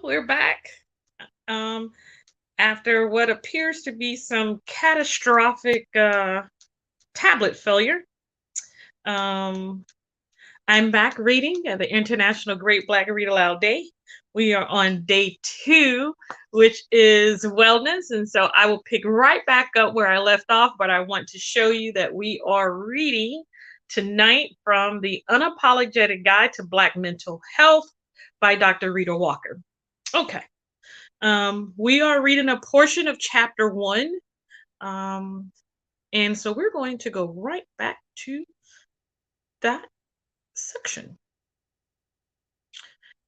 we're back um, after what appears to be some catastrophic tablet failure. Um, I'm back reading at the International Great Black Read Aloud Day. We are on day 2, which is wellness. And so I will pick right back up where I left off, but I want to show you that we are reading tonight from the Unapologetic Guide to Black Mental Health by Dr. Rheeda Walker. Okay. We are reading a portion of chapter 1. And so we're going to go right back to that section.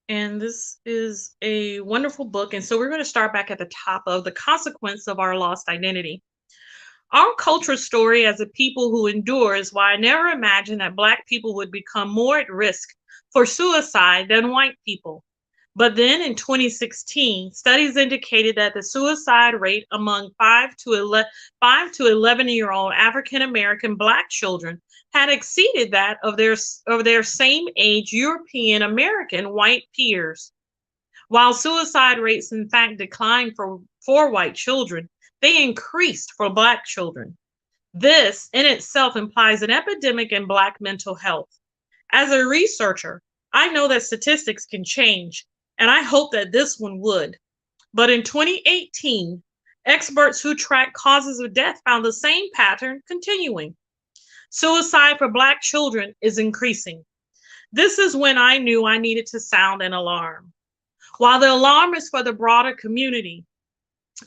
And this is a wonderful book. And so we're going to start back at the top of the consequence of our lost identity. Our culture story as a people who endure is why I never imagined that Black people would become more at risk for suicide than white people. But then in 2016, studies indicated that the suicide rate among 5 to 11-year-old African American Black children had exceeded that of their same age European American white peers. While suicide rates in fact declined for white children, they increased for Black children. This in itself implies an epidemic in Black mental health. As a researcher, I know that statistics can change, and I hope that this one would. But in 2018, experts who track causes of death found the same pattern continuing. Suicide for Black children is increasing. This is when I knew I needed to sound an alarm. While the alarm is for the broader community,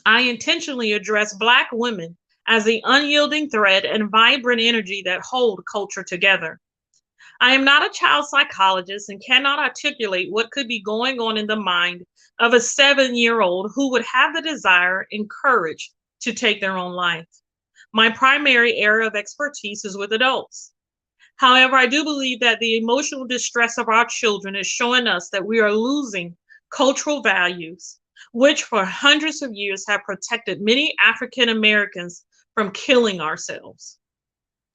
I intentionally address Black women as the unyielding thread and vibrant energy that hold culture together. I am not a child psychologist and cannot articulate what could be going on in the mind of a 7-year-old who would have the desire and courage to take their own life. My primary area of expertise is with adults. However, I do believe that the emotional distress of our children is showing us that we are losing cultural values, which for hundreds of years have protected many African Americans from killing ourselves.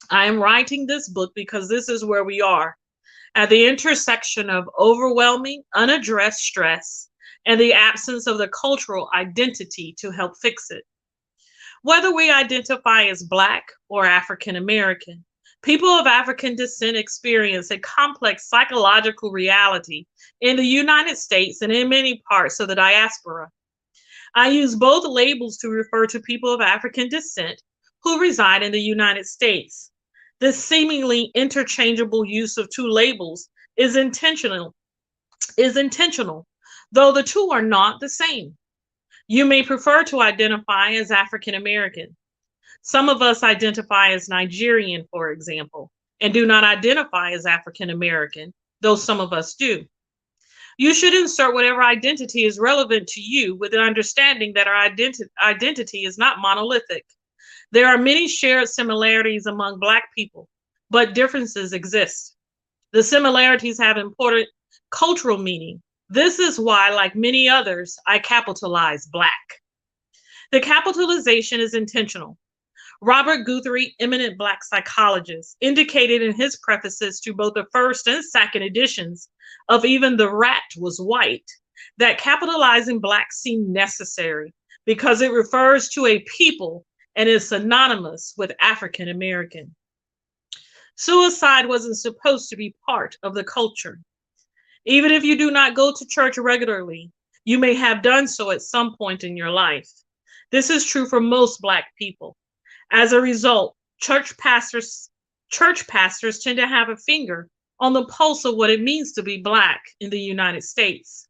I am writing this book because this is where we are, at the intersection of overwhelming, unaddressed stress and the absence of the cultural identity to help fix it. Whether we identify as Black or African American, people of African descent experience a complex psychological reality in the United States and in many parts of the diaspora. I use both labels to refer to people of African descent who reside in the United States. This seemingly interchangeable use of two labels is intentional, though the two are not the same. You may prefer to identify as African American. Some of us identify as Nigerian, for example, and do not identify as African American, though some of us do. You should insert whatever identity is relevant to you with an understanding that our identity is not monolithic. There are many shared similarities among Black people, but differences exist. The similarities have important cultural meaning. This is why, like many others, I capitalize Black. The capitalization is intentional. Robert Guthrie, eminent Black psychologist, indicated in his prefaces to both the first and second editions of Even the Rat Was White that capitalizing Black seemed necessary because it refers to a people and is synonymous with African American. Suicide wasn't supposed to be part of the culture. Even if you do not go to church regularly, you may have done so at some point in your life. This is true for most Black people. As a result, church pastors tend to have a finger on the pulse of what it means to be Black in the United States.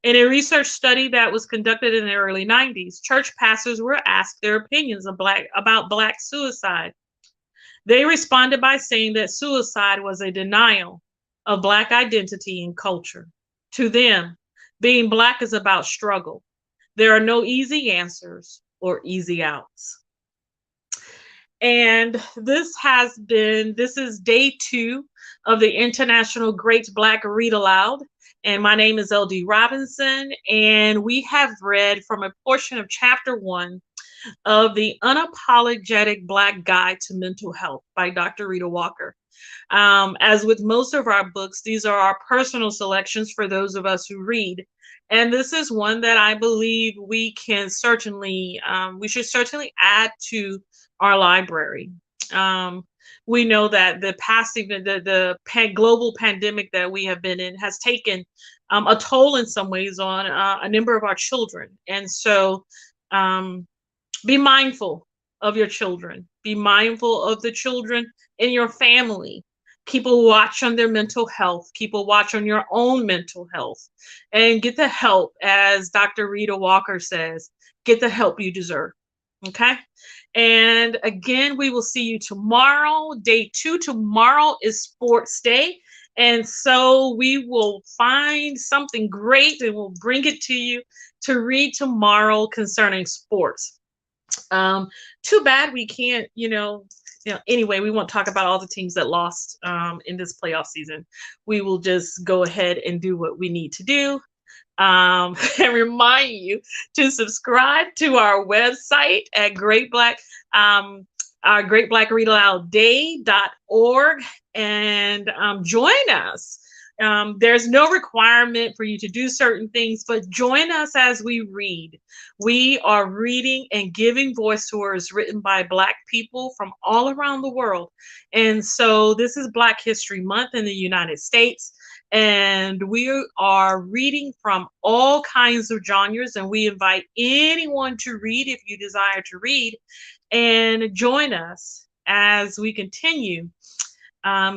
In a research study that was conducted in the early 90s, church pastors were asked their opinions about Black suicide. They responded by saying that suicide was a denial of Black identity and culture. To them, being Black is about struggle. There are no easy answers or easy outs. And this is day 2 of the International Great Black Read Aloud. And my name is LD Robinson, and we have read from a portion of chapter 1 of the Unapologetic Black Guide to Mental Health by Dr. Rheeda Walker. As with most of our books, these are our personal selections for those of us who read. And this is one that I believe we should certainly add to our library. Um, we know that the past, even the global pandemic that we have been in, has taken a toll in some ways on a number of our children. And so, um, be mindful of your children. Be mindful of the children in your family. Keep a watch on their mental health. Keep a watch on your own mental health. And get the help, as Dr. Rheeda Walker says, get the help you deserve. Okay. And again, we will see you tomorrow. Day two tomorrow is sports day. And so we will find something great and we'll bring it to you to read tomorrow concerning sports. Um, Too bad we can't, anyway, we won't talk about all the teams that lost in this playoff season. We will just go ahead and do what we need to do. And remind you to subscribe to our website at Great Black, our Great Black Read Aloud Day.org, and join us. There's no requirement for you to do certain things, but join us as we read. We are reading and giving voice to words written by Black people from all around the world. And so this is Black History Month in the United States. And we are reading from all kinds of genres, and we invite anyone to read if you desire to read. And join us as we continue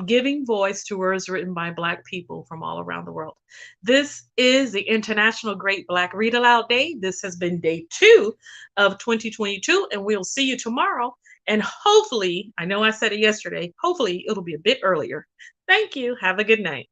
giving voice to words written by Black people from all around the world. This is the International Great Black Read Aloud Day. This has been day 2 of 2022, and we'll see you tomorrow. And hopefully, I know I said it yesterday, hopefully it'll be a bit earlier. Thank you. Have a good night.